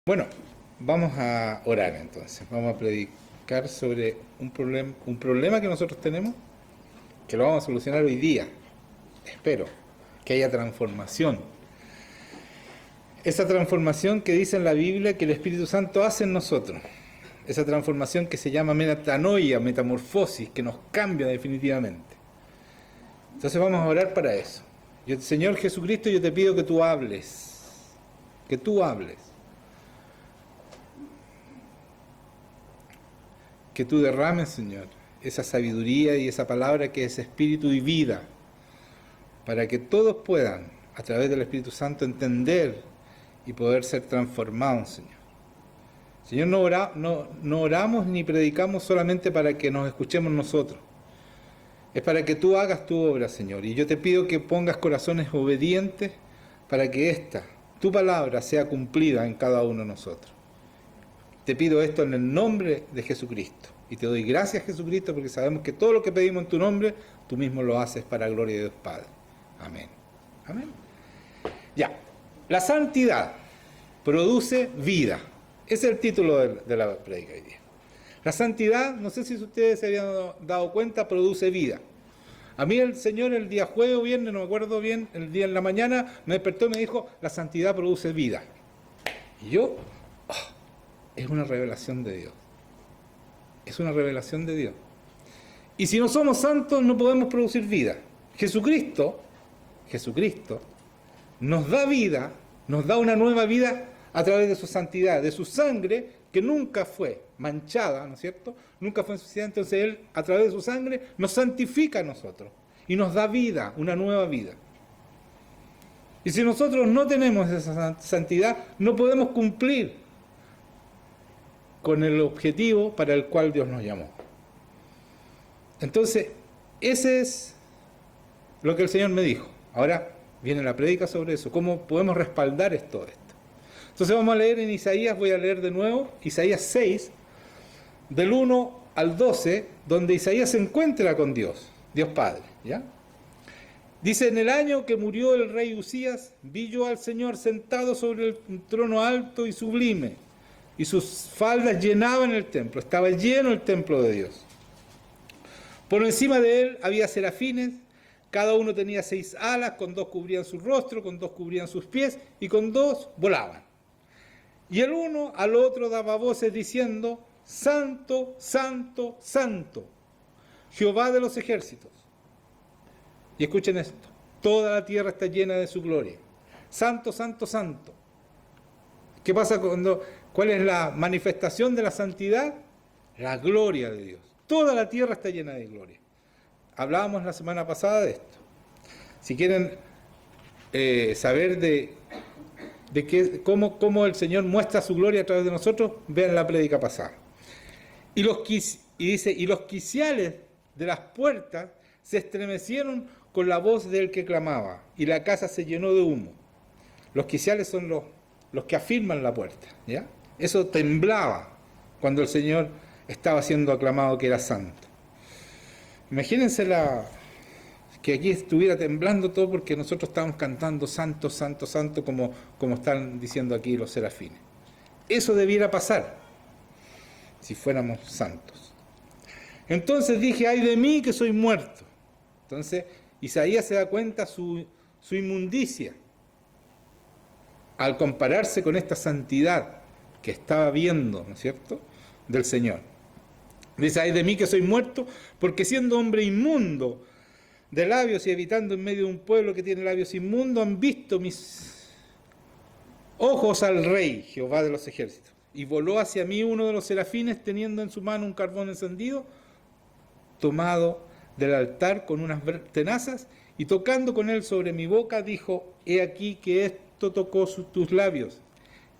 Bueno, vamos a orar entonces. Vamos a predicar sobre un problema que nosotros tenemos, que lo vamos a solucionar hoy día. Espero que haya transformación. Esa transformación que dice en la Biblia que el Espíritu Santo hace en nosotros. Esa transformación que se llama metanoia, metamorfosis, que nos cambia definitivamente. Entonces vamos a orar para eso. Señor Jesucristo, yo te pido que tú hables. Que tú hables. Que tú derrames, Señor, esa sabiduría y esa palabra que es espíritu y vida, para que todos puedan, a través del Espíritu Santo, entender y poder ser transformados, Señor. Señor, no oramos ni predicamos solamente para que nos escuchemos nosotros. Es para que tú hagas tu obra, Señor. Y yo te pido que pongas corazones obedientes para que tu palabra, sea cumplida en cada uno de nosotros. Te pido esto en el nombre de Jesucristo. Y te doy gracias, Jesucristo, porque sabemos que todo lo que pedimos en tu nombre, tú mismo lo haces para la gloria de Dios Padre. Amén. Amén. Ya. La santidad produce vida. Ese es el título de la predica hoy día. La santidad, no sé si ustedes se habían dado cuenta, produce vida. A mí el Señor el día jueves o viernes, no me acuerdo bien, el día en la mañana, me despertó y me dijo, la santidad produce vida. Y yo... es una revelación de Dios. Es una revelación de Dios. Y si no somos santos, no podemos producir vida. Jesucristo nos da vida, nos da una nueva vida a través de su santidad, de su sangre, que nunca fue manchada, ¿no es cierto? Nunca fue ensuciada. Entonces Él, a través de su sangre, nos santifica a nosotros y nos da vida, una nueva vida. Y si nosotros no tenemos esa santidad, no podemos cumplir con el objetivo para el cual Dios nos llamó. Entonces, ese es lo que el Señor me dijo. Ahora viene la prédica sobre eso, cómo podemos respaldar todo esto. Entonces vamos a leer en Isaías, voy a leer de nuevo, Isaías 6, del 1 al 12, donde Isaías se encuentra con Dios, Dios Padre, ¿ya? Dice, en el año que murió el rey Usías, vi yo al Señor sentado sobre el trono alto y sublime, y sus faldas llenaban el templo, estaba lleno el templo de Dios. Por encima de él había serafines, cada uno tenía 6 alas, con 2 cubrían su rostro, con 2 cubrían sus pies, y con 2 volaban. Y el uno al otro daba voces diciendo, Santo, Santo, Santo, Jehová de los ejércitos. Y escuchen esto, toda la tierra está llena de su gloria. Santo, Santo, Santo. ¿Qué pasa cuál es la manifestación de la santidad? La gloria de Dios. Toda la tierra está llena de gloria. Hablábamos la semana pasada de esto. Si quieren saber cómo el Señor muestra su gloria a través de nosotros, vean la prédica pasada. Y dice, y los quiciales de las puertas se estremecieron con la voz del que clamaba, y la casa se llenó de humo. Los quiciales son los que afirman la puerta, ¿ya? Eso temblaba cuando el Señor estaba siendo aclamado que era santo. Imagínense que aquí estuviera temblando todo porque nosotros estábamos cantando santo, santo, santo, como están diciendo aquí los serafines. Eso debiera pasar si fuéramos santos. Entonces dije, ay de mí que soy muerto. Entonces Isaías se da cuenta su inmundicia al compararse con esta santidad que estaba viendo, ¿no es cierto?, del Señor. Dice, ay de mí que soy muerto, porque siendo hombre inmundo de labios y habitando en medio de un pueblo que tiene labios inmundos, han visto mis ojos al Rey, Jehová de los ejércitos. Y voló hacia mí uno de los serafines, teniendo en su mano un carbón encendido, tomado del altar con unas tenazas, y tocando con él sobre mi boca, dijo, he aquí que esto tocó tus labios,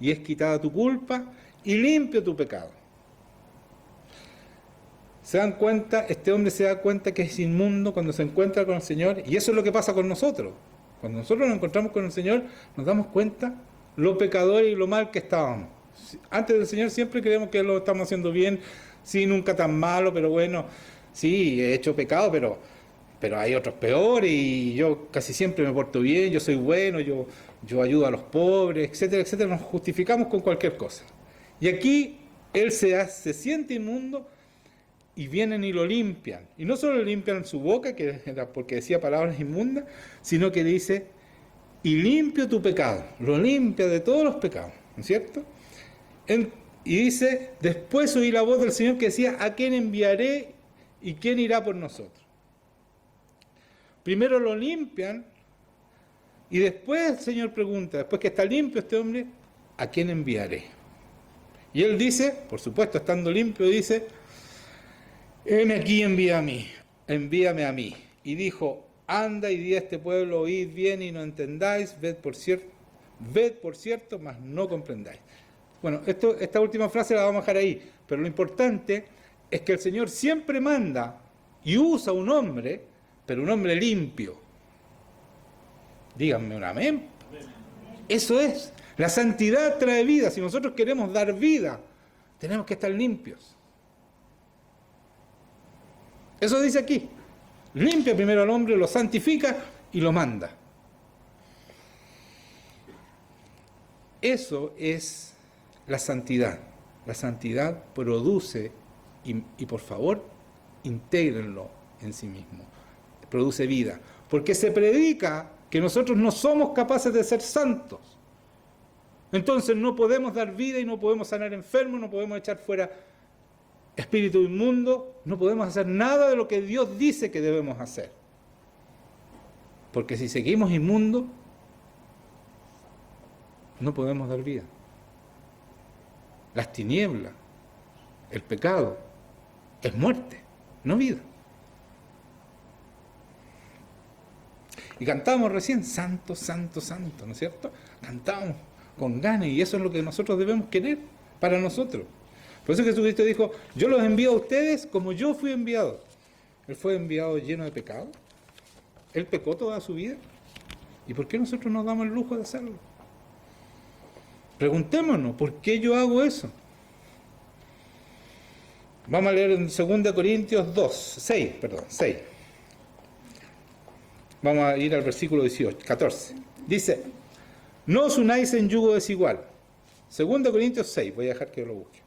y es quitada tu culpa, y limpio tu pecado. ¿Se dan cuenta? Este hombre se da cuenta que es inmundo cuando se encuentra con el Señor, y eso es lo que pasa con nosotros. Cuando nosotros nos encontramos con el Señor, nos damos cuenta lo pecador y lo mal que estábamos. Antes del Señor siempre creemos que lo estamos haciendo bien, sí, nunca tan malo, pero bueno, sí, he hecho pecado, pero pero hay otros peores y yo casi siempre me porto bien, yo soy bueno, yo ayudo a los pobres, etcétera, etcétera. Nos justificamos con cualquier cosa. Y aquí él se siente inmundo y vienen y lo limpian. Y no solo le limpian su boca, que era porque decía palabras inmundas, sino que dice, y limpio tu pecado. Lo limpia de todos los pecados, ¿no es cierto? Y dice, después oí la voz del Señor que decía, ¿a quién enviaré y quién irá por nosotros? Primero lo limpian y después el Señor pregunta, después que está limpio este hombre, ¿a quién enviaré? Y él dice, por supuesto, estando limpio, dice, heme aquí, envíame a mí. Y dijo, anda y di a este pueblo, oíd bien y no entendáis, ved por cierto, mas no comprendáis. Bueno, esta última frase la vamos a dejar ahí, pero lo importante es que el Señor siempre manda y usa un hombre, pero un hombre limpio. Díganme un amén. Eso es. La santidad trae vida. Si nosotros queremos dar vida, tenemos que estar limpios. Eso dice aquí. Limpia primero al hombre, lo santifica y lo manda. Eso es la santidad. La santidad produce, y por favor, intégrenlo en sí mismo. Produce vida. Porque se predica que nosotros no somos capaces de ser santos. Entonces no podemos dar vida y no podemos sanar enfermos, no podemos echar fuera espíritu inmundo, no podemos hacer nada de lo que Dios dice que debemos hacer. Porque si seguimos inmundos, no podemos dar vida. Las tinieblas, el pecado, es muerte, no vida. Y cantamos recién, santo, santo, santo, ¿no es cierto? Cantamos con ganas y eso es lo que nosotros debemos querer para nosotros. Por eso Jesucristo dijo, yo los envío a ustedes como yo fui enviado. Él fue enviado lleno de pecado. Él pecó toda su vida. ¿Y por qué nosotros nos damos el lujo de hacerlo? Preguntémonos, ¿por qué yo hago eso? Vamos a leer en 2 Corintios 6. Vamos a ir al versículo 14. Dice, no os unáis en yugo desigual. 2 Corintios 6, voy a dejar que lo busque.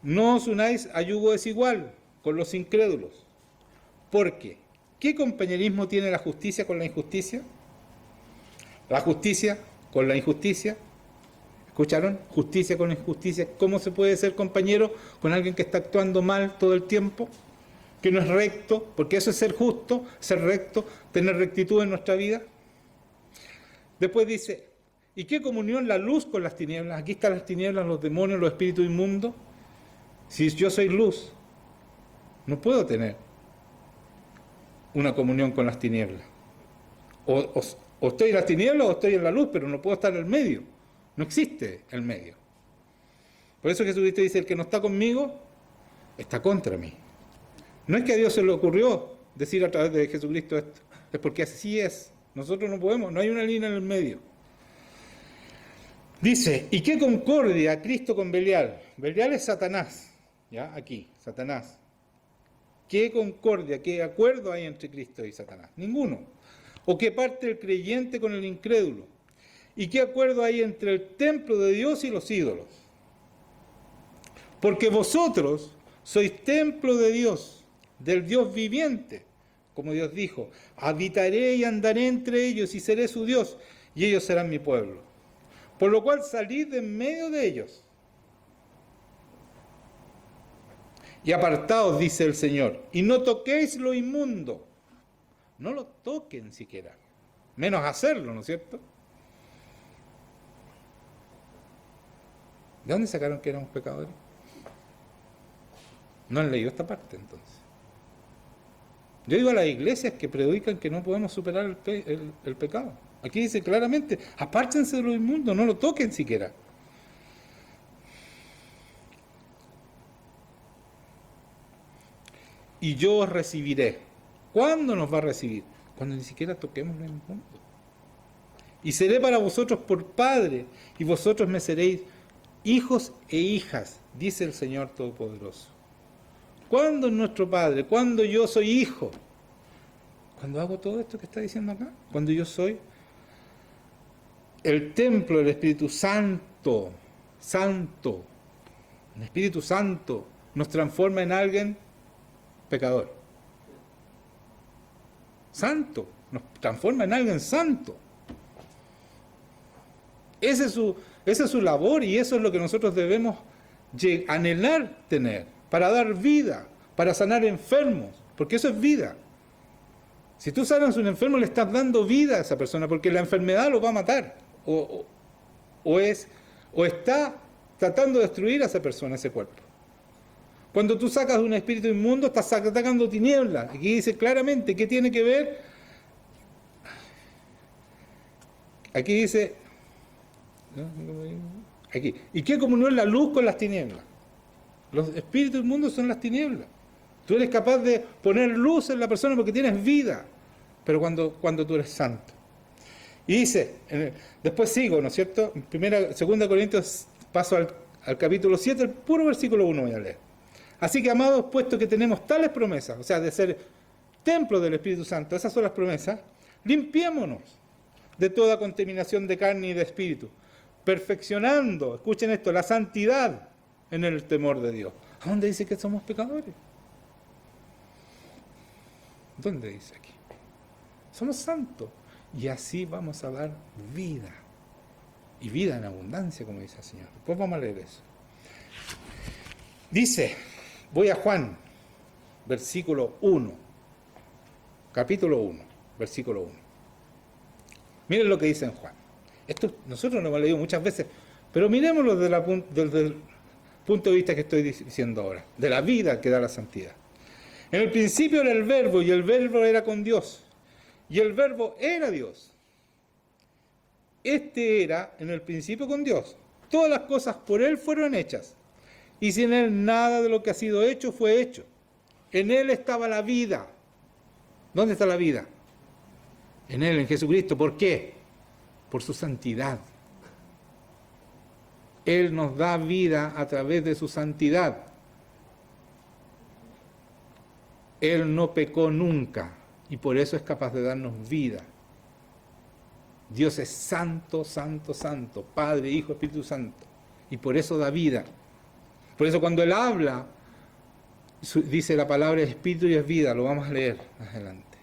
No os unáis a yugo desigual con los incrédulos. Porque, ¿qué compañerismo tiene la justicia con la injusticia? La justicia con la injusticia. ¿Escucharon? Justicia con injusticia. ¿Cómo se puede ser compañero con alguien que está actuando mal todo el tiempo? Que no es recto, porque eso es ser justo, ser recto, tener rectitud en nuestra vida. Después dice, ¿y qué comunión la luz con las tinieblas? Aquí están las tinieblas, los demonios, los espíritus inmundos. Si yo soy luz, no puedo tener una comunión con las tinieblas. O estoy en las tinieblas o estoy en la luz, pero no puedo estar en el medio. No existe el medio. Por eso Jesucristo dice, el que no está conmigo, está contra mí. No es que a Dios se le ocurrió decir a través de Jesucristo esto, es porque así es. Nosotros no podemos, no hay una línea en el medio. Dice, ¿y qué concordia Cristo con Belial? Belial es Satanás. ¿Ya? Aquí, Satanás. ¿Qué concordia, qué acuerdo hay entre Cristo y Satanás? Ninguno. ¿O qué parte el creyente con el incrédulo? ¿Y qué acuerdo hay entre el templo de Dios y los ídolos? Porque vosotros sois templo de Dios, del Dios viviente. Como Dios dijo, habitaré y andaré entre ellos y seré su Dios, y ellos serán mi pueblo. Por lo cual salid de en medio de ellos. Y apartaos, dice el Señor, y no toquéis lo inmundo. No lo toquen siquiera, menos hacerlo, ¿no es cierto? ¿De dónde sacaron que éramos pecadores? No han leído esta parte entonces. Yo digo a las iglesias que predican que no podemos superar el pecado. Aquí dice claramente, apártense de lo inmundo, no lo toquen siquiera. Y yo os recibiré. ¿Cuándo nos va a recibir? Cuando ni siquiera toquemos lo inmundo. Y seré para vosotros por Padre, y vosotros me seréis hijos e hijas, dice el Señor Todopoderoso. ¿Cuándo es nuestro Padre? ¿Cuándo yo soy hijo? Cuando hago todo esto que está diciendo acá. Cuando yo soy el templo del Espíritu Santo. Santo. El Espíritu Santo nos transforma en alguien pecador. Santo. Nos transforma en alguien santo. Esa es su labor y eso es lo que nosotros debemos anhelar tener para dar vida, para sanar enfermos, porque eso es vida. Si tú sanas a un enfermo le estás dando vida a esa persona porque la enfermedad lo va a matar o está tratando de destruir a esa persona, ese cuerpo. Cuando tú sacas un espíritu inmundo estás sacando tinieblas. Aquí dice claramente qué tiene que ver. Aquí dice aquí. ¿Y qué comunión la luz con las tinieblas? Los espíritus inmundos son las tinieblas. Tú eres capaz de poner luz en la persona porque tienes vida, pero cuando tú eres santo. Y dice, después sigo, ¿no es cierto? En 2 Corintios paso al capítulo 7, el puro versículo 1 voy a leer. Así que, amados, puesto que tenemos tales promesas, o sea, de ser templo del Espíritu Santo, esas son las promesas, limpiémonos de toda contaminación de carne y de espíritu, perfeccionando, escuchen esto, la santidad en el temor de Dios. ¿A dónde dice que somos pecadores? ¿Dónde dice aquí? Somos santos y así vamos a dar vida. Y vida en abundancia, como dice el Señor. Después vamos a leer eso. Dice, voy a Juan, versículo 1. Capítulo 1, versículo 1. Miren lo que dice en Juan. Esto nosotros lo hemos leído muchas veces, pero miremoslo desde el punto de vista que estoy diciendo ahora, de la vida que da la santidad. En el principio era el Verbo, y el Verbo era con Dios, y el Verbo era Dios. Este era en el principio con Dios. Todas las cosas por Él fueron hechas, y sin Él nada de lo que ha sido hecho fue hecho. En Él estaba la vida. ¿Dónde está la vida? En Él, en Jesucristo. ¿Por qué? Por su santidad. Él nos da vida a través de su santidad. Él no pecó nunca y por eso es capaz de darnos vida. Dios es santo, santo, santo, Padre, Hijo, Espíritu Santo, y por eso da vida. Por eso cuando Él habla, dice la palabra Espíritu y es vida, lo vamos a leer más adelante.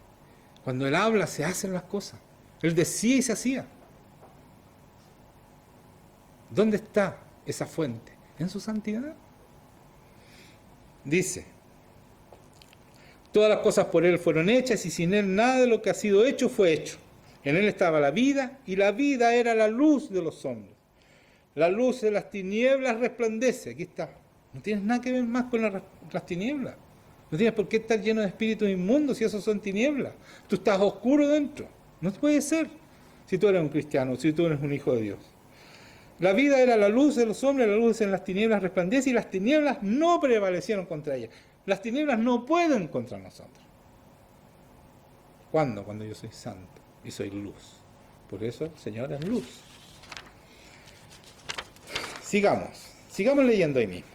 Cuando Él habla, se hacen las cosas. Él decía y se hacía. ¿Dónde está esa fuente? En su santidad. Dice, todas las cosas por Él fueron hechas y sin Él nada de lo que ha sido hecho fue hecho. En Él estaba la vida y la vida era la luz de los hombres. La luz de las tinieblas resplandece. Aquí está. No tienes nada que ver más con las tinieblas. No tienes por qué estar lleno de espíritus inmundos si esos son tinieblas. Tú estás oscuro dentro. No puede ser si tú eres un cristiano, si tú eres un hijo de Dios. La vida era la luz de los hombres, la luz en las tinieblas resplandece y las tinieblas no prevalecieron contra ella. Las tinieblas no pueden contra nosotros. ¿Cuándo? Cuando yo soy santo y soy luz. Por eso el Señor es luz. Sigamos leyendo ahí mismo.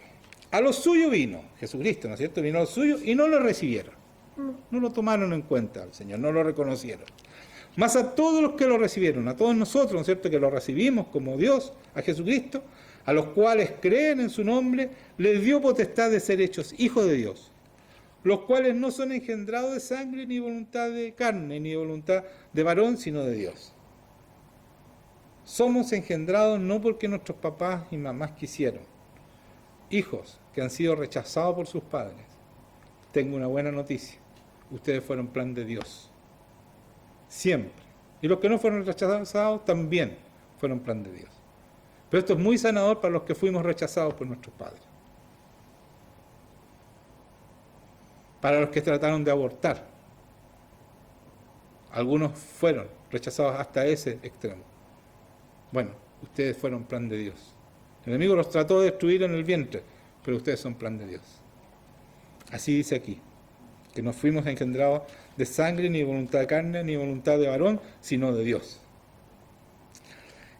A los suyos vino, Jesucristo, ¿no es cierto? Vino a los suyos y no lo recibieron. No lo tomaron en cuenta al Señor, no lo reconocieron. Mas a todos los que lo recibieron, a todos nosotros, ¿no es cierto?, que lo recibimos como Dios, a Jesucristo, a los cuales creen en su nombre, les dio potestad de ser hechos hijos de Dios, los cuales no son engendrados de sangre, ni voluntad de carne, ni voluntad de varón, sino de Dios. Somos engendrados no porque nuestros papás y mamás quisieron, hijos que han sido rechazados por sus padres. Tengo una buena noticia, ustedes fueron plan de Dios. Siempre. Y los que no fueron rechazados también fueron plan de Dios. Pero esto es muy sanador para los que fuimos rechazados por nuestros padres. Para los que trataron de abortar. Algunos fueron rechazados hasta ese extremo. Bueno, ustedes fueron plan de Dios. El enemigo los trató de destruir en el vientre, pero ustedes son plan de Dios. Así dice aquí, que no fuimos engendrados de sangre, ni voluntad de carne, ni voluntad de varón, sino de Dios.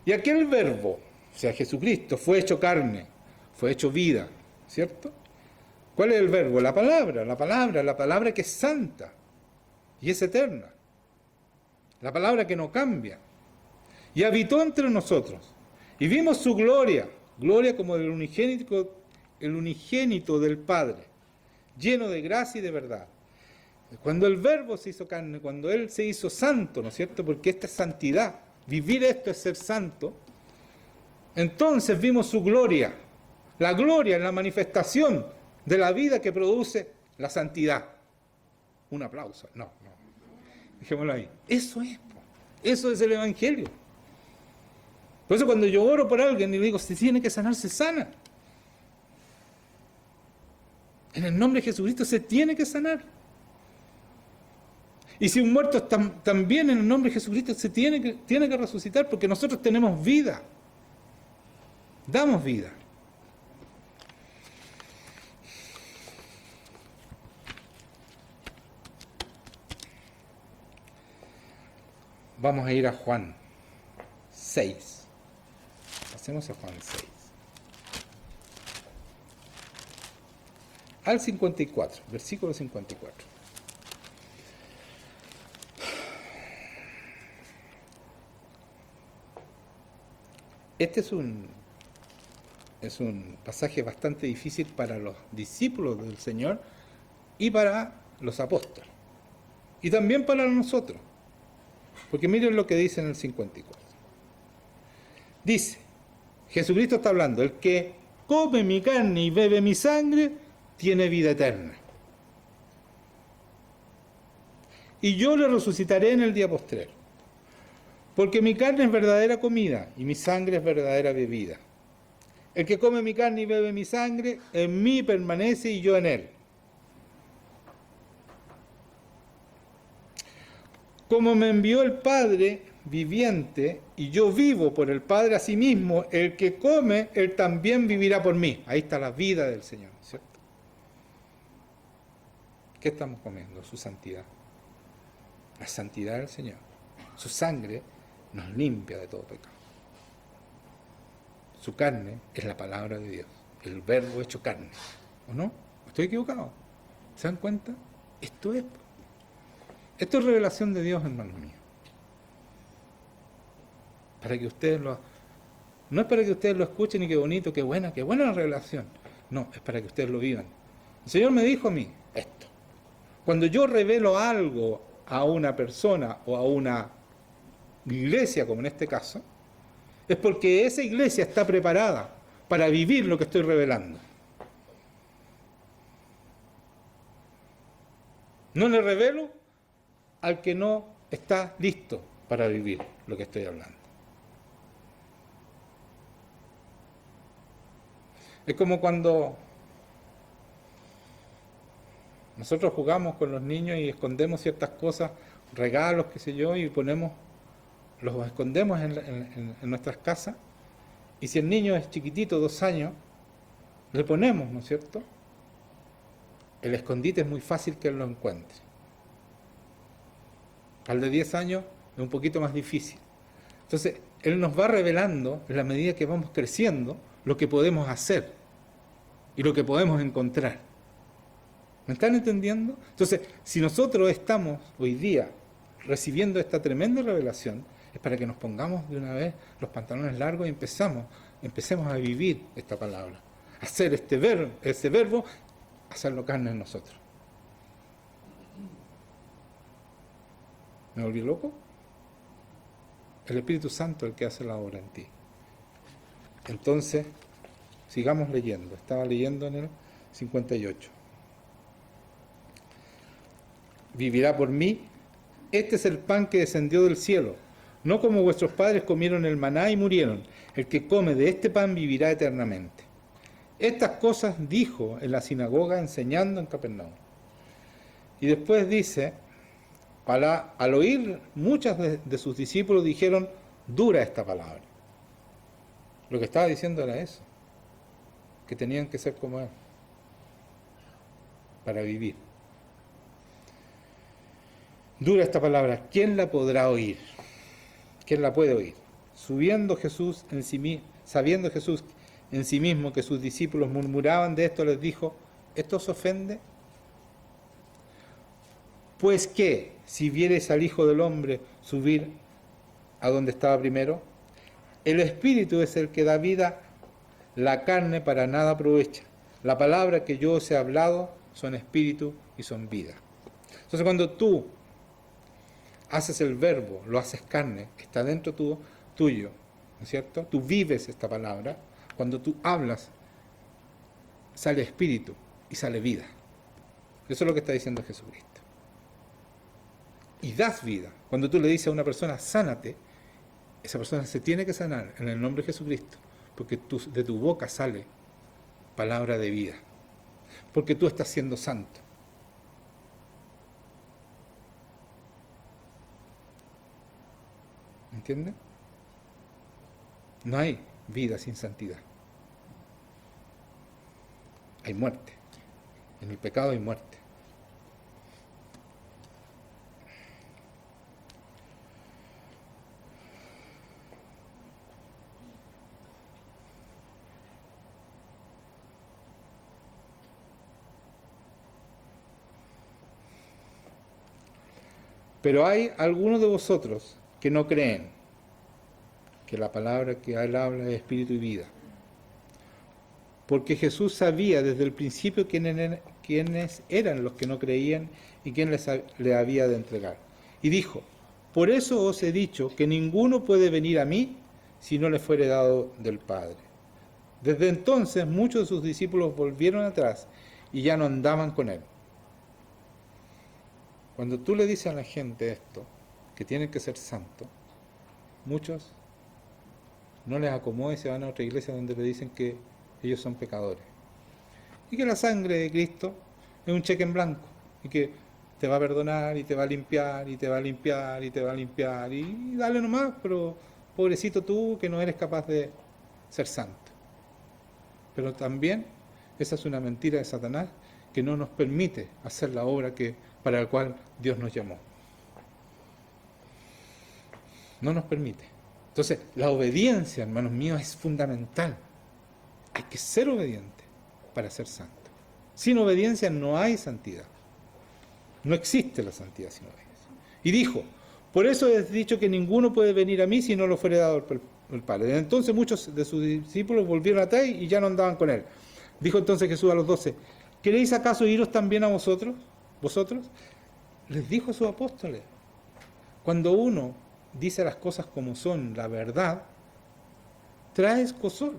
Y aquel Verbo, o sea Jesucristo, fue hecho carne, fue hecho vida, ¿cierto? ¿Cuál es el verbo? La palabra que es santa y es eterna. La palabra que no cambia. Y habitó entre nosotros. Y vimos su gloria, gloria como del unigénito del Padre, lleno de gracia y de verdad. Cuando el verbo se hizo carne, cuando Él se hizo santo, ¿no es cierto? Porque esta es santidad, vivir esto es ser santo. Entonces vimos su gloria. La gloria es la manifestación de la vida que produce la santidad. Un aplauso. No. Dejémoslo ahí. Eso es el Evangelio. Por eso cuando yo oro por alguien y le digo, si tiene que sanar, se sana. En el nombre de Jesucristo se tiene que sanar. Y si un muerto también en el nombre de Jesucristo se tiene que resucitar, porque nosotros tenemos vida. Damos vida. Vamos a ir a Juan 6. Pasemos a Juan 6. Al 54, versículo 54. Este es un pasaje bastante difícil para los discípulos del Señor y para los apóstoles. Y también para nosotros. Porque miren lo que dice en el 54. Dice, Jesucristo está hablando, el que come mi carne y bebe mi sangre, tiene vida eterna. Y yo le resucitaré en el día postrero. Porque mi carne es verdadera comida y mi sangre es verdadera bebida. El que come mi carne y bebe mi sangre, en mí permanece y yo en él. Como me envió el Padre viviente y yo vivo por el Padre asimismo, el que come, él también vivirá por mí. Ahí está la vida del Señor, ¿cierto? ¿Qué estamos comiendo? Su santidad. La santidad del Señor. Su sangre nos limpia de todo pecado. Su carne es la palabra de Dios, el verbo hecho carne. ¿O no? ¿Estoy equivocado? ¿Se dan cuenta? Esto es revelación de Dios, hermanos míos. Para que ustedes no es para que ustedes lo escuchen y qué bonito, qué buena la revelación. No, es para que ustedes lo vivan. El Señor me dijo a mí esto. Cuando yo revelo algo a una persona o a una iglesia, como en este caso, es porque esa iglesia está preparada para vivir lo que estoy revelando. No le revelo al que no está listo para vivir lo que estoy hablando. Es como cuando nosotros jugamos con los niños y escondemos ciertas cosas, regalos, qué sé yo, y los escondemos en nuestras casas, y si el niño es chiquitito, 2 años, le ponemos, ¿no es cierto? El escondite es muy fácil que él lo encuentre. Al de 10 años es un poquito más difícil. Entonces, él nos va revelando, en la medida que vamos creciendo, lo que podemos hacer y lo que podemos encontrar. ¿Me están entendiendo? Entonces, si nosotros estamos hoy día recibiendo esta tremenda revelación, es para que nos pongamos de una vez los pantalones largos y empecemos a vivir esta palabra, a hacer este verbo, hacerlo carne en nosotros. ¿Me volví loco? El Espíritu Santo es el que hace la obra en ti. Entonces, sigamos leyendo. Estaba leyendo en el 58. Vivirá por mí. Este es el pan que descendió del cielo. No como vuestros padres comieron el maná y murieron. El que come de este pan vivirá eternamente. Estas cosas dijo en la sinagoga enseñando en Capernaum. Y después dice, al oír muchas de sus discípulos dijeron, dura esta palabra. Lo que estaba diciendo era eso, que tenían que ser como él, para vivir. Dura esta palabra, ¿quién la podrá oír? ¿Quién la puede oír? Sabiendo Jesús en sí mismo que sus discípulos murmuraban de esto, les dijo, ¿Esto os ofende? Pues que, si viereis al Hijo del Hombre subir a donde estaba primero, el Espíritu es el que da vida, la carne para nada aprovecha. La palabra que yo os he hablado son espíritu y son vida. Entonces cuando tú haces el verbo, lo haces carne, está dentro tuyo, ¿no es cierto? Tú vives esta palabra. Cuando tú hablas, sale espíritu y sale vida. Eso es lo que está diciendo Jesucristo. Y das vida. Cuando tú le dices a una persona, sánate, esa persona se tiene que sanar en el nombre de Jesucristo, porque de tu boca sale palabra de vida, porque tú estás siendo santo. ¿Entiendes? No hay vida sin santidad. Hay muerte. En el pecado hay muerte. Pero hay algunos de vosotros que no creen que la palabra que él habla es espíritu y vida. Porque Jesús sabía desde el principio quiénes eran los que no creían y quién le había de entregar. Y dijo, por eso os he dicho que ninguno puede venir a mí si no le fuere dado del Padre. Desde entonces muchos de sus discípulos volvieron atrás y ya no andaban con él. Cuando tú le dices a la gente esto, que tienen que ser santos, muchos no les acomoda y se van a otra iglesia donde le dicen que ellos son pecadores. Y que la sangre de Cristo es un cheque en blanco. Y que te va a perdonar y te va a limpiar y te va a limpiar y te va a limpiar. Y dale nomás, pero pobrecito tú que no eres capaz de ser santo. Pero también esa es una mentira de Satanás que no nos permite hacer la obra para la cual Dios nos llamó. No nos permite. Entonces, la obediencia, hermanos míos, es fundamental. Hay que ser obediente para ser santo. Sin obediencia no hay santidad. No existe la santidad sin obediencia. Y dijo, por eso he dicho que ninguno puede venir a mí si no lo fuere dado el Padre. Desde entonces muchos de sus discípulos volvieron atrás y ya no andaban con él. Dijo entonces Jesús a los 12, ¿queréis acaso iros también a vosotros? Les dijo a sus apóstoles, cuando uno dice las cosas como son, la verdad, trae escozor,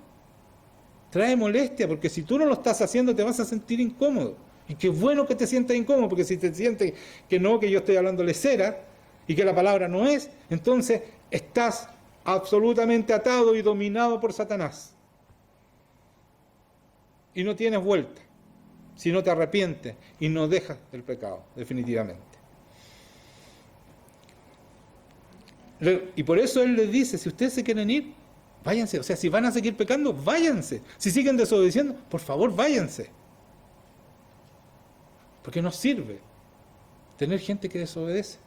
trae molestia, porque si tú no lo estás haciendo te vas a sentir incómodo. Y qué bueno que te sientas incómodo, porque si te sientes que no, que yo estoy hablando lecera y que la palabra no es, entonces estás absolutamente atado y dominado por Satanás. Y no tienes vuelta, si no te arrepientes y no dejas el pecado, definitivamente. Y por eso Él les dice, si ustedes se quieren ir, váyanse. O sea, si van a seguir pecando, váyanse. Si siguen desobedeciendo, por favor, váyanse. Porque no sirve tener gente que desobedece.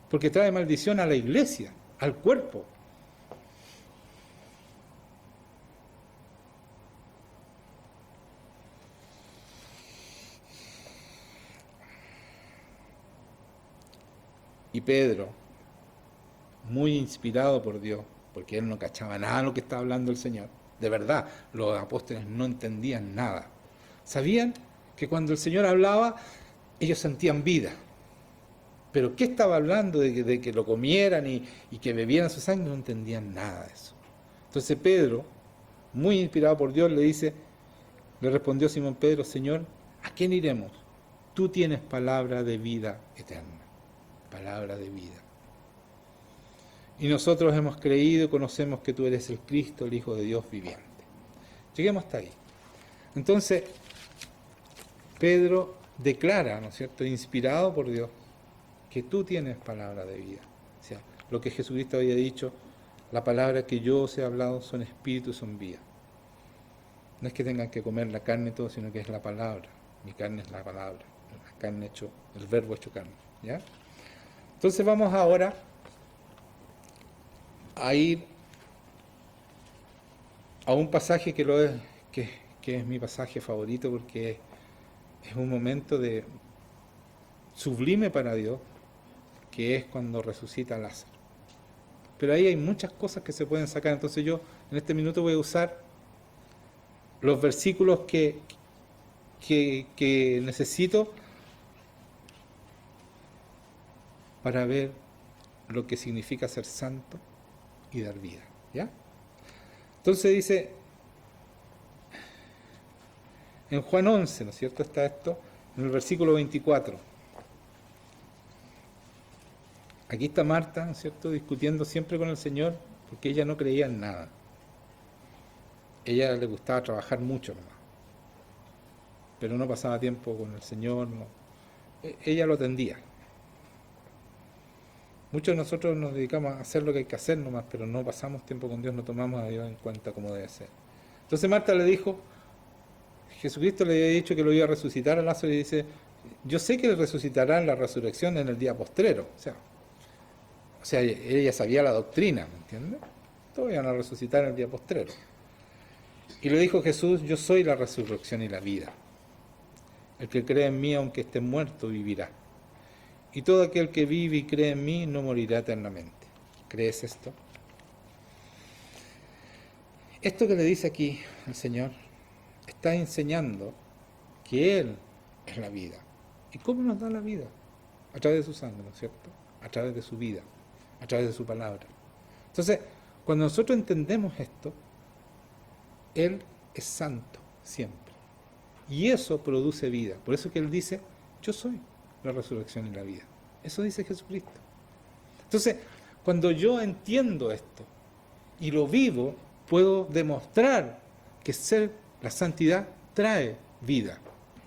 Porque trae maldición a la iglesia, al cuerpo. Y Pedro, muy inspirado por Dios, porque él no cachaba nada de lo que estaba hablando el Señor. De verdad, los apóstoles no entendían nada. Sabían que cuando el Señor hablaba, ellos sentían vida. Pero ¿qué estaba hablando de que lo comieran y que bebieran su sangre? No entendían nada de eso. Entonces Pedro, muy inspirado por Dios, le respondió Simón Pedro, Señor, ¿a quién iremos? Tú tienes palabra de vida eterna. Palabra de vida. Y nosotros hemos creído y conocemos que tú eres el Cristo, el Hijo de Dios viviente. Lleguemos hasta ahí. Entonces, Pedro declara, ¿no es cierto?, inspirado por Dios, que tú tienes palabra de vida. O sea, lo que Jesucristo había dicho, la palabra que yo os he hablado son espíritu y son vida. No es que tengan que comer la carne y todo, sino que es la palabra. Mi carne es la palabra. La carne hecho, el verbo hecho carne. ¿Ya? Entonces vamos ahora a ir a un pasaje que es mi pasaje favorito porque es un momento de sublime para Dios, que es cuando resucita a Lázaro. Pero ahí hay muchas cosas que se pueden sacar. Entonces yo en este minuto voy a usar los versículos que necesito para ver lo que significa ser santo y dar vida. ¿Ya? Entonces dice, en Juan 11, ¿no es cierto? Está esto, en el versículo 24. Aquí está Marta, ¿no es cierto?, discutiendo siempre con el Señor, porque ella no creía en nada. Ella le gustaba trabajar mucho nomás, pero no pasaba tiempo con el Señor, no. Ella lo atendía. Muchos de nosotros nos dedicamos a hacer lo que hay que hacer nomás, pero no pasamos tiempo con Dios, no tomamos a Dios en cuenta como debe ser. Entonces Marta le dijo, Jesucristo le había dicho que lo iba a resucitar a Lázaro y dice, yo sé que resucitará en la resurrección en el día postrero. O sea, ella sabía la doctrina, ¿me entiendes? Todos iban a resucitar en el día postrero. Y le dijo Jesús, yo soy la resurrección y la vida. El que cree en mí, aunque esté muerto, vivirá. Y todo aquel que vive y cree en mí, no morirá eternamente. ¿Crees esto? Esto que le dice aquí el Señor, está enseñando que Él es la vida. ¿Y cómo nos da la vida? A través de su sangre, ¿no es cierto? A través de su vida, a través de su palabra. Entonces, cuando nosotros entendemos esto, Él es santo siempre. Y eso produce vida. Por eso que Él dice, yo soy la resurrección y la vida. Eso dice Jesucristo. Entonces, cuando yo entiendo esto y lo vivo, puedo demostrar que ser la santidad trae vida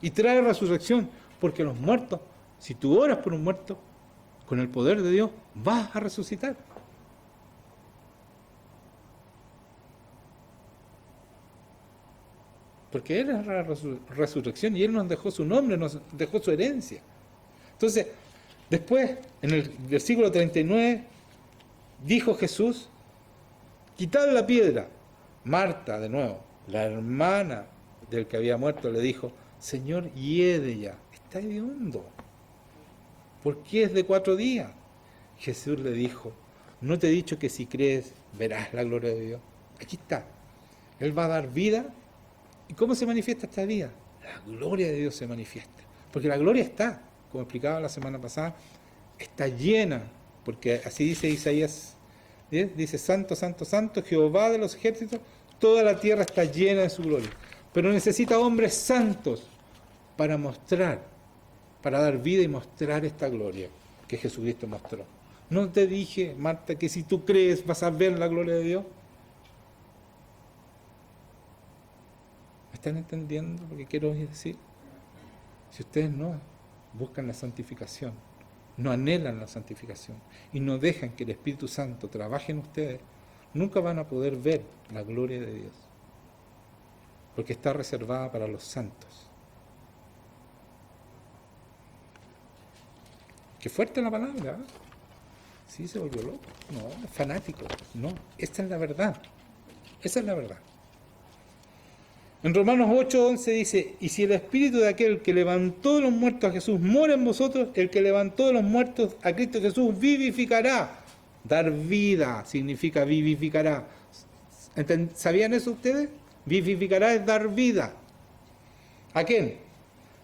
y trae resurrección, porque los muertos, si tú oras por un muerto, con el poder de Dios vas a resucitar. Porque Él es la resurrección y Él nos dejó su nombre, nos dejó su herencia. Entonces, después, en el versículo 39, dijo Jesús, quitad la piedra. Marta, de nuevo, la hermana del que había muerto, le dijo, Señor, hiede ya, está hediondo. ¿Por qué es de 4 días? Jesús le dijo, ¿no te he dicho que si crees verás la gloria de Dios? Aquí está. Él va a dar vida. ¿Y cómo se manifiesta esta vida? La gloria de Dios se manifiesta. Porque la gloria está, como explicaba la semana pasada, está llena, porque así dice Isaías 10, dice, santo, santo, santo, Jehová de los ejércitos, toda la tierra está llena de su gloria. Pero necesita hombres santos para mostrar, para dar vida y mostrar esta gloria que Jesucristo mostró. ¿No te dije, Marta, que si tú crees vas a ver la gloria de Dios? ¿Me están entendiendo lo que quiero decir? Si ustedes no buscan la santificación, no anhelan la santificación y no dejan que el Espíritu Santo trabaje en ustedes, nunca van a poder ver la gloria de Dios, porque está reservada para los santos. Qué fuerte la palabra, ¿eh? Sí, se volvió loco. No, es fanático. No, esta es la verdad. Esa es la verdad. En Romanos 8:11 dice, y si el espíritu de aquel que levantó de los muertos a Jesús mora en vosotros, el que levantó de los muertos a Cristo Jesús vivificará. Dar vida significa vivificará. ¿Sabían eso ustedes? Vivificará es dar vida. ¿A quién?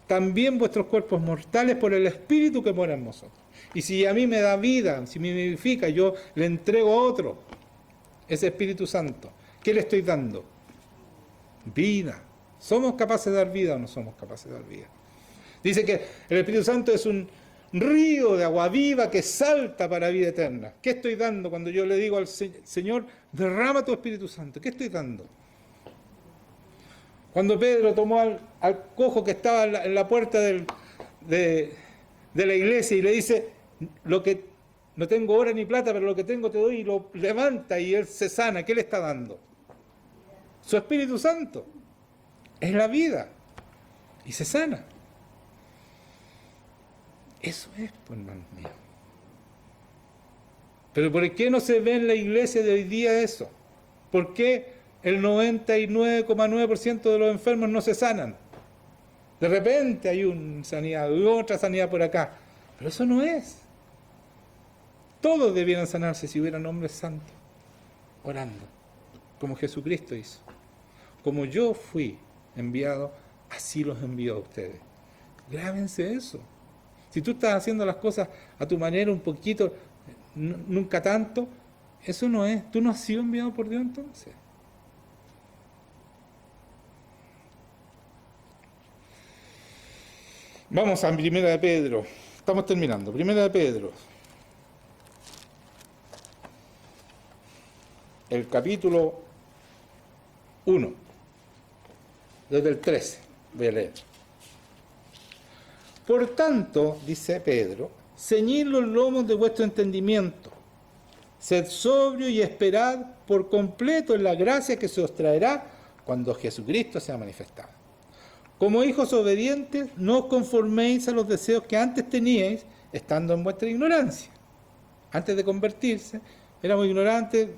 También vuestros cuerpos mortales por el espíritu que mora en vosotros. Y si a mí me da vida, si me vivifica, yo le entrego a otro ese Espíritu Santo. ¿Qué le estoy dando? Vida. ¿Somos capaces de dar vida o no somos capaces de dar vida? Dice que el Espíritu Santo es un río de agua viva que salta para vida eterna. ¿Qué estoy dando cuando yo le digo al Señor, derrama tu Espíritu Santo? ¿Qué estoy dando? Cuando Pedro tomó al cojo que estaba en la puerta de la iglesia y le dice, lo que no tengo oro ni plata, pero lo que tengo te doy, y lo levanta y él se sana, ¿qué le está dando? Su Espíritu Santo. Es la vida. Y se sana. Eso es, pues, hermanos míos. Pero ¿por qué no se ve en la iglesia de hoy día eso? ¿Por qué el 99,9% de los enfermos no se sanan? De repente hay una sanidad y otra sanidad por acá. Pero eso no es. Todos debieran sanarse si hubieran hombres santos orando, como Jesucristo hizo. Como yo fui enviado, así los envío a ustedes. Grábense eso. Si tú estás haciendo las cosas a tu manera un poquito, nunca tanto, eso no es. Tú no has sido enviado por Dios entonces. Vamos a Primera de Pedro. Estamos terminando. Primera de Pedro. El capítulo 1. Desde el 13. Voy a leer. Por tanto, dice Pedro, ceñid los lomos de vuestro entendimiento. Sed sobrio y esperad por completo en la gracia que se os traerá cuando Jesucristo sea manifestado. Como hijos obedientes, no os conforméis a los deseos que antes teníais, estando en vuestra ignorancia. Antes de convertirse, éramos ignorantes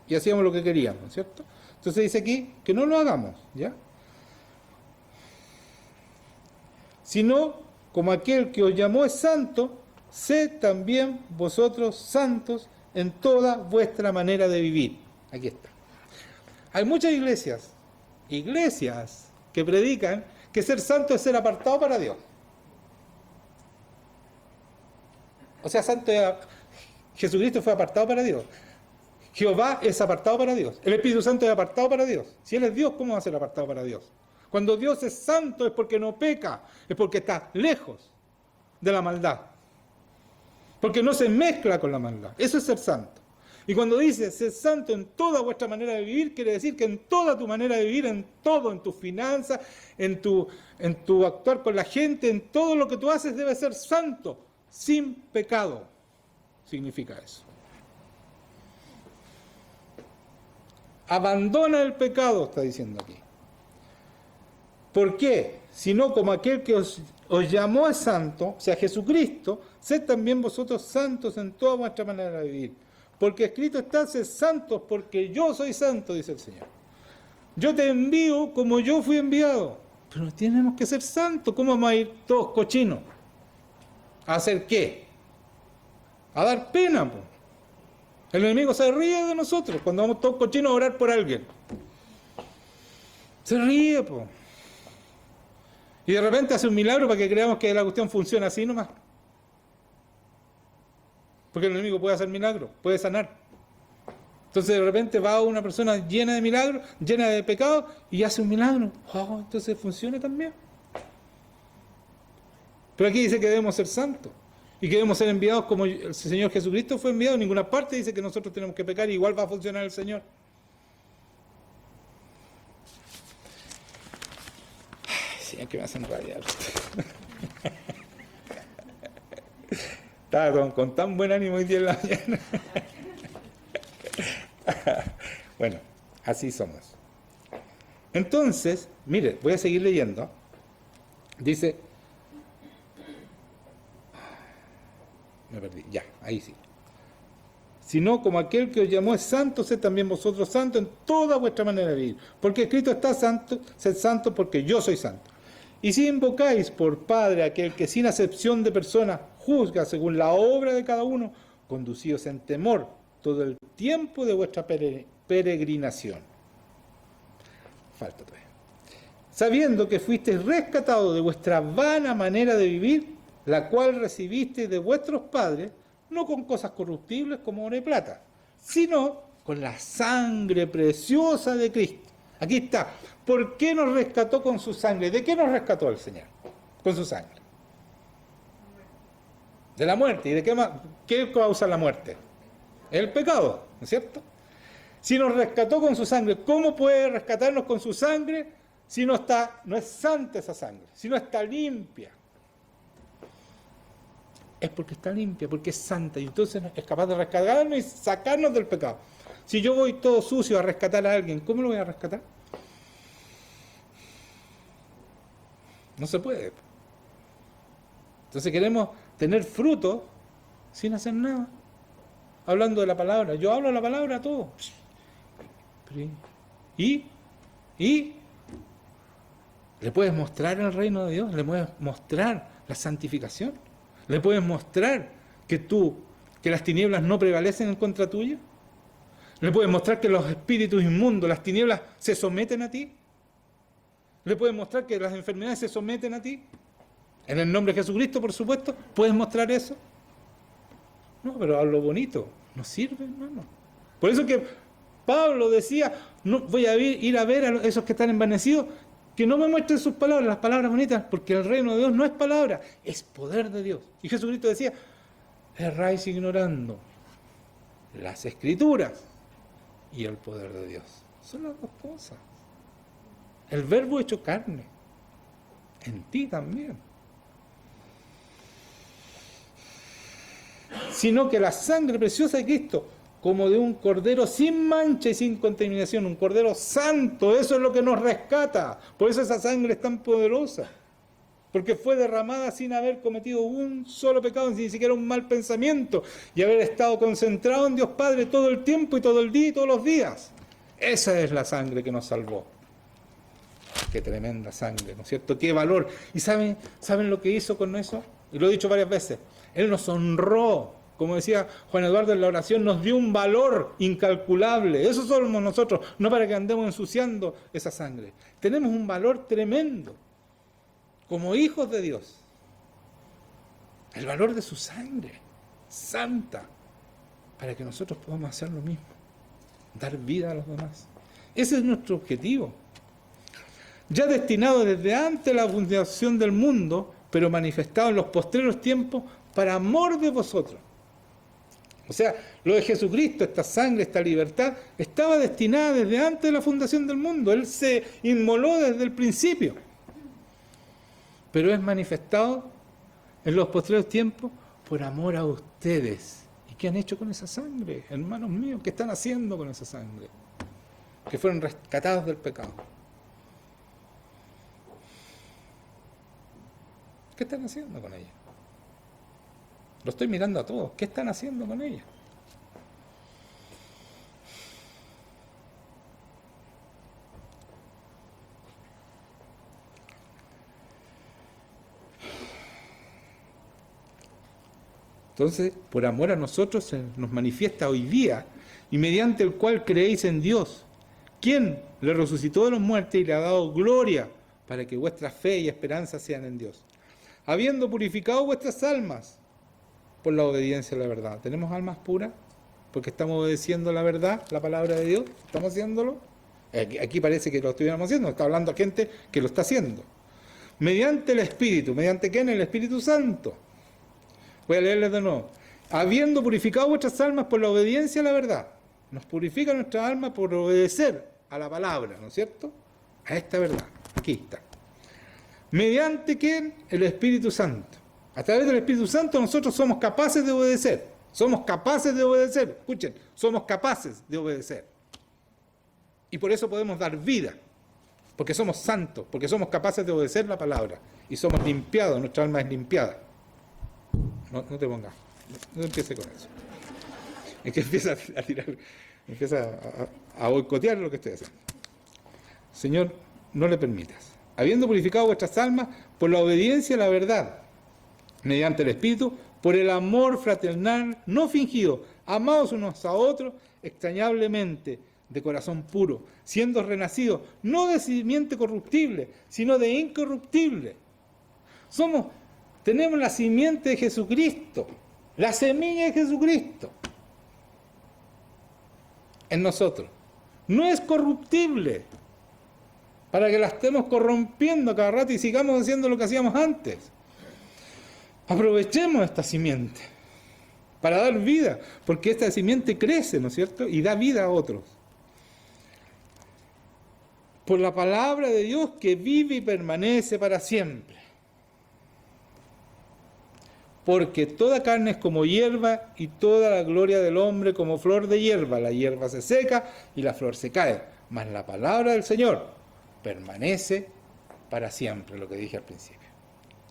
y hacíamos lo que queríamos, ¿cierto? Entonces dice aquí que no lo hagamos, ¿ya? Sino, como aquel que os llamó es santo, sed también vosotros santos en toda vuestra manera de vivir. Aquí está. Hay muchas iglesias que predican que ser santo es ser apartado para Dios. O sea, Jesucristo fue apartado para Dios. Jehová es apartado para Dios. El Espíritu Santo es apartado para Dios. Si Él es Dios, ¿cómo va a ser apartado para Dios? Cuando Dios es santo es porque no peca, es porque está lejos de la maldad. Porque no se mezcla con la maldad. Eso es ser santo. Y cuando dice ser santo en toda vuestra manera de vivir, quiere decir que en toda tu manera de vivir, en todo, en tus finanzas, en tu actuar con la gente, en todo lo que tú haces debe ser santo, sin pecado. Significa eso. Abandona el pecado, está diciendo aquí. ¿Por qué? Sino como aquel que os llamó es santo, o sea, Jesucristo, sed también vosotros santos en toda vuestra manera de vivir. Porque escrito está, sed santos, porque yo soy santo, dice el Señor. Yo te envío como yo fui enviado. Pero tenemos que ser santos. ¿Cómo vamos a ir todos cochinos? ¿A hacer qué? A dar pena, po. El enemigo se ríe de nosotros cuando vamos todos cochinos a orar por alguien. Se ríe, po. Y de repente hace un milagro para que creamos que la cuestión funciona así nomás. Porque el enemigo puede hacer milagros, puede sanar. Entonces de repente va una persona llena de milagros, llena de pecados, y hace un milagro. Oh, entonces funciona también. Pero aquí dice que debemos ser santos. Y que debemos ser enviados como el Señor Jesucristo fue enviado. En ninguna parte dice que nosotros tenemos que pecar y igual va a funcionar el Señor. Ay, sí, es que me hacen rabiar. Estaba con tan buen ánimo hoy día en la mañana. Bueno, así somos. Entonces, mire, voy a seguir leyendo. Dice, me perdí, ya, ahí sí. Sino como aquel que os llamó es santo, sed también vosotros santos en toda vuestra manera de vivir. Porque escrito está santo, sed santos porque yo soy santo. Y si invocáis por Padre aquel que sin acepción de persona juzga según la obra de cada uno, conducíos en temor todo el tiempo de vuestra peregrinación. Falta todavía. Sabiendo que fuisteis rescatados de vuestra vana manera de vivir, la cual recibisteis de vuestros padres, no con cosas corruptibles como oro y plata, sino con la sangre preciosa de Cristo. Aquí está. ¿Por qué nos rescató con su sangre? ¿De qué nos rescató el Señor? Con su sangre. De la muerte. ¿Y de qué más? ¿Qué causa la muerte? El pecado, ¿no es cierto? Si nos rescató con su sangre, ¿cómo puede rescatarnos con su sangre si no es santa esa sangre? Si no está limpia. Es porque está limpia, porque es santa, y entonces es capaz de rescatarnos y sacarnos del pecado. Si yo voy todo sucio a rescatar a alguien, ¿cómo lo voy a rescatar? No se puede. Entonces queremos tener fruto sin hacer nada. Hablando de la palabra. Yo hablo la palabra a todo. ¿Y? Le puedes mostrar el reino de Dios, le puedes mostrar la santificación, le puedes mostrar que las tinieblas no prevalecen en contra tuya, le puedes mostrar que los espíritus inmundos, las tinieblas se someten a ti, le puedes mostrar que las enfermedades se someten a ti, en el nombre de Jesucristo, por supuesto. ¿Puedes mostrar eso? No, pero hablo bonito, no sirve, hermano. Por eso que Pablo decía, no voy a ir a ver a esos que están envanecidos, que no me muestren sus palabras, las palabras bonitas, porque el reino de Dios no es palabra, es poder de Dios. Y Jesucristo decía, erráis ignorando las Escrituras y el poder de Dios. Son las dos cosas. El verbo hecho carne, en ti también. Sino que la sangre preciosa de Cristo, como de un cordero sin mancha y sin contaminación, un cordero santo, eso es lo que nos rescata. Por eso esa sangre es tan poderosa, porque fue derramada sin haber cometido un solo pecado, ni siquiera un mal pensamiento, y haber estado concentrado en Dios Padre todo el tiempo y todo el día y todos los días. Esa es la sangre que nos salvó. Qué tremenda sangre, ¿no es cierto? Qué valor. ¿Y saben lo que hizo con eso? Y lo he dicho varias veces. Él nos honró, como decía Juan Eduardo en la oración, nos dio un valor incalculable. Eso somos nosotros, no para que andemos ensuciando esa sangre. Tenemos un valor tremendo, como hijos de Dios. El valor de su sangre, santa, para que nosotros podamos hacer lo mismo, dar vida a los demás. Ese es nuestro objetivo. Ya destinado desde antes de la fundación del mundo, pero manifestado en los postreros tiempos, para amor de vosotros. O sea, lo de Jesucristo, esta sangre, esta libertad, estaba destinada desde antes de la fundación del mundo. Él se inmoló desde el principio. Pero es manifestado en los postreros tiempos por amor a ustedes. ¿Y qué han hecho con esa sangre? Hermanos míos, ¿qué están haciendo con esa sangre? Que fueron rescatados del pecado. ¿Qué están haciendo con ella? Lo estoy mirando a todos. ¿Qué están haciendo con ella? Entonces, por amor a nosotros se nos manifiesta hoy día, y mediante el cual creéis en Dios, quien le resucitó de los muertos y le ha dado gloria, para que vuestra fe y esperanza sean en Dios, habiendo purificado vuestras almas por la obediencia a la verdad. ¿Tenemos almas puras? Porque estamos obedeciendo la verdad, la palabra de Dios. ¿Estamos haciéndolo? Aquí parece que lo estuviéramos haciendo. Está hablando a gente que lo está haciendo. Mediante el Espíritu. ¿Mediante quién? El Espíritu Santo. Voy a leerles de nuevo. Habiendo purificado vuestras almas por la obediencia a la verdad. Nos purifica nuestra alma por obedecer a la palabra, ¿no es cierto? A esta verdad. Aquí está. ¿Mediante quién? El Espíritu Santo. A través del Espíritu Santo nosotros somos capaces de obedecer. Somos capaces de obedecer. Escuchen, somos capaces de obedecer. Y por eso podemos dar vida. Porque somos santos, porque somos capaces de obedecer la palabra. Y somos limpiados, nuestra alma es limpiada. No te pongas, no empiece con eso. Es que empieza a tirar, empieza a boicotear lo que estoy haciendo. Señor, no le permitas. Habiendo purificado vuestras almas por la obediencia a la verdad, mediante el Espíritu, por el amor fraternal no fingido, amados unos a otros extrañablemente, de corazón puro, siendo renacidos, no de simiente corruptible, sino de incorruptible. Tenemos la simiente de Jesucristo, la semilla de Jesucristo en nosotros. No es corruptible, para que la estemos corrompiendo cada rato y sigamos haciendo lo que hacíamos antes. Aprovechemos esta simiente para dar vida, porque esta simiente crece, ¿no es cierto? Y da vida a otros. Por la palabra de Dios que vive y permanece para siempre. Porque toda carne es como hierba y toda la gloria del hombre como flor de hierba. La hierba se seca y la flor se cae. Mas la palabra del Señor permanece para siempre, lo que dije al principio.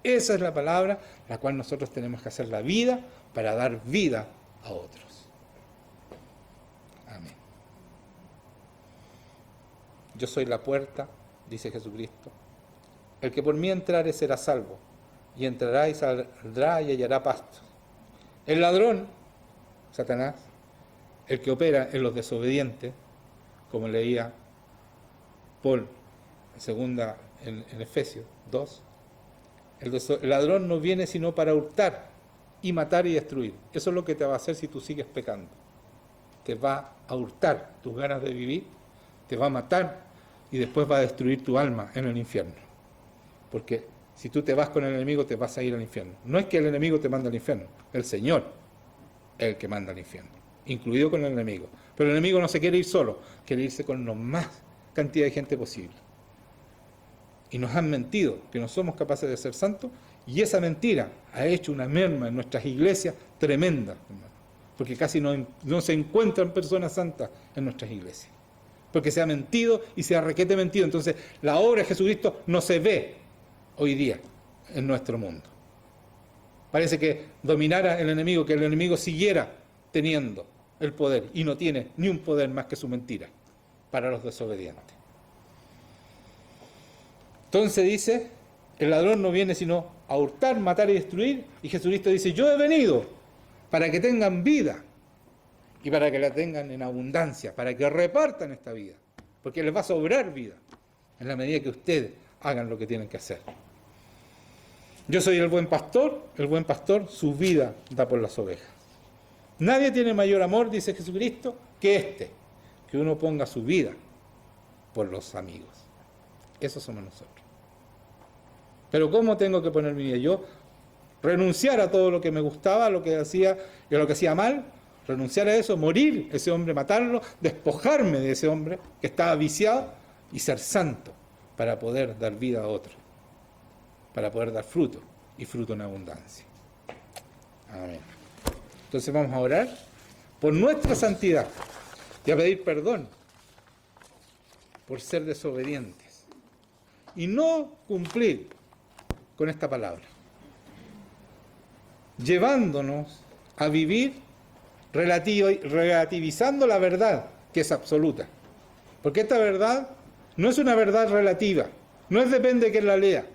Esa es la palabra la cual nosotros tenemos que hacer la vida para dar vida a otros. Amén. Yo soy la puerta, dice Jesucristo. El que por mí entrare será salvo, y entrará y saldrá y hallará pasto. El ladrón, Satanás, el que opera en los desobedientes, como leía Paul en Efesios 2, el ladrón no viene sino para hurtar y matar y destruir. Eso es lo que te va a hacer si tú sigues pecando. Te va a hurtar tus ganas de vivir, te va a matar y después va a destruir tu alma en el infierno. Porque si tú te vas con el enemigo, te vas a ir al infierno. No es que el enemigo te manda al infierno, el Señor es el que manda al infierno, incluido con el enemigo. Pero el enemigo no se quiere ir solo, quiere irse con la más cantidad de gente posible. Y nos han mentido que no somos capaces de ser santos, y esa mentira ha hecho una merma en nuestras iglesias tremenda, hermano, porque casi no se encuentran personas santas en nuestras iglesias, porque se ha mentido y se ha requete mentido. Entonces la obra de Jesucristo no se ve hoy día en nuestro mundo. Parece que dominara el enemigo, que el enemigo siguiera teniendo el poder, y no tiene ni un poder más que su mentira para los desobedientes. Entonces dice, el ladrón no viene sino a hurtar, matar y destruir, y Jesucristo dice, yo he venido para que tengan vida y para que la tengan en abundancia, para que repartan esta vida, porque les va a sobrar vida en la medida que ustedes hagan lo que tienen que hacer. Yo soy el buen pastor su vida da por las ovejas. Nadie tiene mayor amor, dice Jesucristo, que uno ponga su vida por los amigos. Eso somos nosotros. Pero ¿cómo tengo que poner mi vida? Yo renunciar a todo lo que me gustaba, lo que hacía mal, renunciar a eso, morir ese hombre, matarlo, despojarme de ese hombre que estaba viciado y ser santo para poder dar vida a otro, para poder dar fruto y fruto en abundancia. Amén. Entonces vamos a orar por nuestra santidad y a pedir perdón por ser desobedientes y no cumplir con esta palabra, llevándonos a vivir relativizando la verdad que es absoluta, porque esta verdad no es una verdad relativa, no es depende de quien la lea.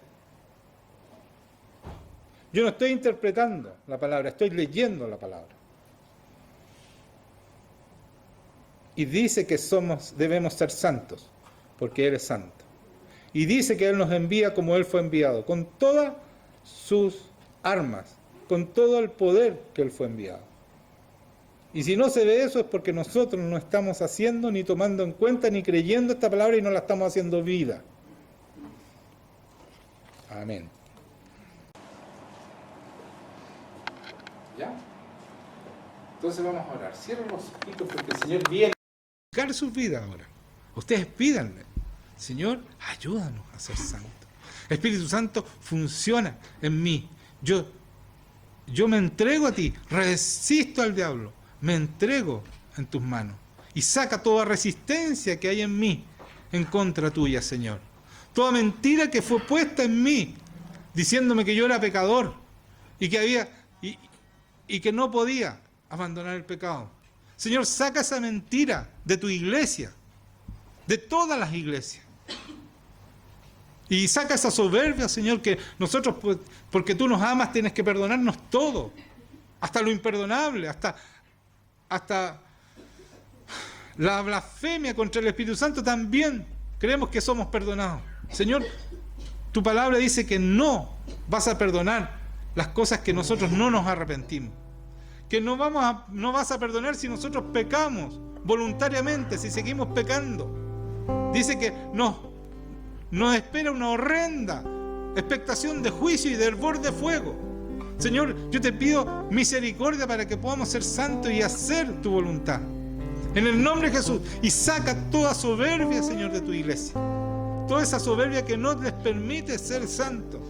Yo no estoy interpretando la palabra, estoy leyendo la palabra. Y dice que debemos ser santos, porque Él es santo. Y dice que Él nos envía como Él fue enviado, con todas sus armas, con todo el poder que Él fue enviado. Y si no se ve eso es porque nosotros no estamos haciendo, ni tomando en cuenta, ni creyendo esta palabra y no la estamos haciendo vida. Amén. ¿Ya? Entonces vamos a orar. Cierren los ojitos porque el Señor viene a buscar sus vidas ahora. Ustedes pídanle. Señor, ayúdanos a ser santos. Espíritu Santo, funciona en mí. Yo me entrego a ti, resisto al diablo, me entrego en tus manos y saca toda resistencia que hay en mí en contra tuya, Señor. Toda mentira que fue puesta en mí, diciéndome que yo era pecador y que no podía abandonar el pecado. Señor, saca esa mentira de tu iglesia, de todas las iglesias. Y saca esa soberbia, Señor, que nosotros, porque tú nos amas, tienes que perdonarnos todo, hasta lo imperdonable, hasta la blasfemia contra el Espíritu Santo también creemos que somos perdonados. Señor, tu palabra dice que no vas a perdonar las cosas que nosotros no nos arrepentimos, que no vas a perdonar si nosotros pecamos voluntariamente, si seguimos pecando. Dice que nos espera una horrenda expectación de juicio y de hervor de fuego. Señor, yo te pido misericordia para que podamos ser santos y hacer tu voluntad. En el nombre de Jesús. Y saca toda soberbia, Señor, de tu iglesia. Toda esa soberbia que no les permite ser santos.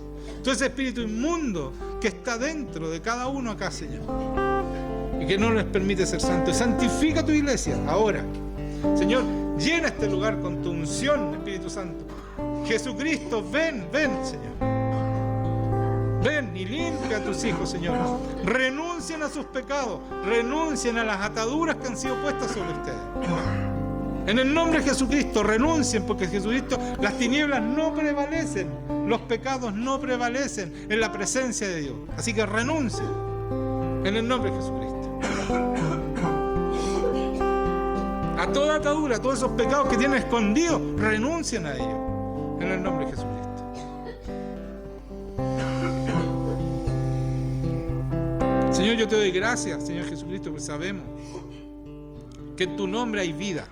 Todo ese espíritu inmundo que está dentro de cada uno acá, Señor. Y que no les permite ser santos. Santifica tu iglesia ahora. Señor, llena este lugar con tu unción, Espíritu Santo. Jesucristo, ven, Señor. Ven y limpia a tus hijos, Señor. Renuncien a sus pecados. Renuncien a las ataduras que han sido puestas sobre ustedes. En el nombre de Jesucristo, renuncien, porque Jesucristo, las tinieblas no prevalecen, los pecados no prevalecen en la presencia de Dios. Así que renuncien en el nombre de Jesucristo. A toda atadura, a todos esos pecados que tienen escondidos, renuncien a ellos en el nombre de Jesucristo. Señor, yo te doy gracias, Señor Jesucristo, porque sabemos que en tu nombre hay vida.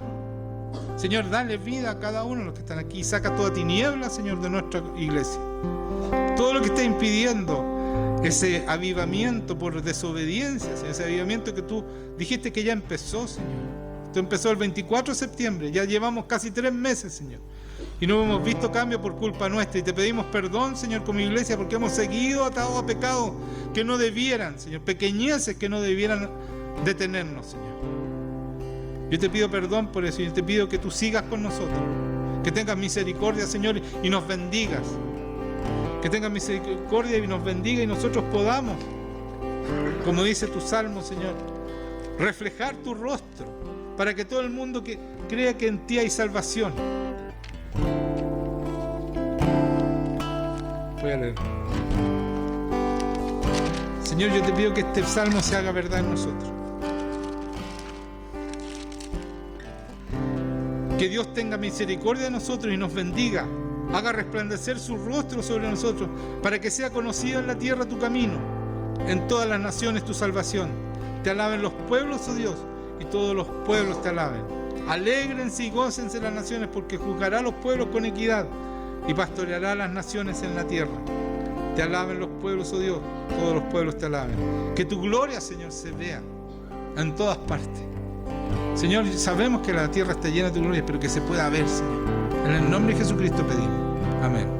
Señor, dale vida a cada uno de los que están aquí. Saca toda tiniebla, Señor, de nuestra iglesia. Todo lo que está impidiendo ese avivamiento por desobediencia, Señor, ese avivamiento que tú dijiste que ya empezó, Señor. Esto empezó el 24 de septiembre, ya llevamos casi 3 meses, Señor. Y no hemos visto cambio por culpa nuestra. Y te pedimos perdón, Señor, como iglesia, porque hemos seguido atados a pecados que no debieran, Señor. Pequeñeces que no debieran detenernos, Señor. Yo te pido perdón por eso. Y te pido que tú sigas con nosotros. Que tengas misericordia, Señor, y nos bendigas. Que tengas misericordia y nos bendiga y nosotros podamos, como dice tu salmo, Señor, reflejar tu rostro para que todo el mundo que crea que en ti hay salvación. Voy a leer. Señor, yo te pido que este salmo se haga verdad en nosotros. Que Dios tenga misericordia de nosotros y nos bendiga. Haga resplandecer su rostro sobre nosotros, para que sea conocido en la tierra tu camino, en todas las naciones tu salvación. Te alaben los pueblos, oh Dios, y todos los pueblos te alaben. Alégrense y gócense las naciones, porque juzgará a los pueblos con equidad y pastoreará a las naciones en la tierra. Te alaben los pueblos, oh Dios, todos los pueblos te alaben. Que tu gloria, Señor, se vea en todas partes. Señor, sabemos que la tierra está llena de tu gloria, pero que se pueda ver, Señor. En el nombre de Jesucristo pedimos. Amén.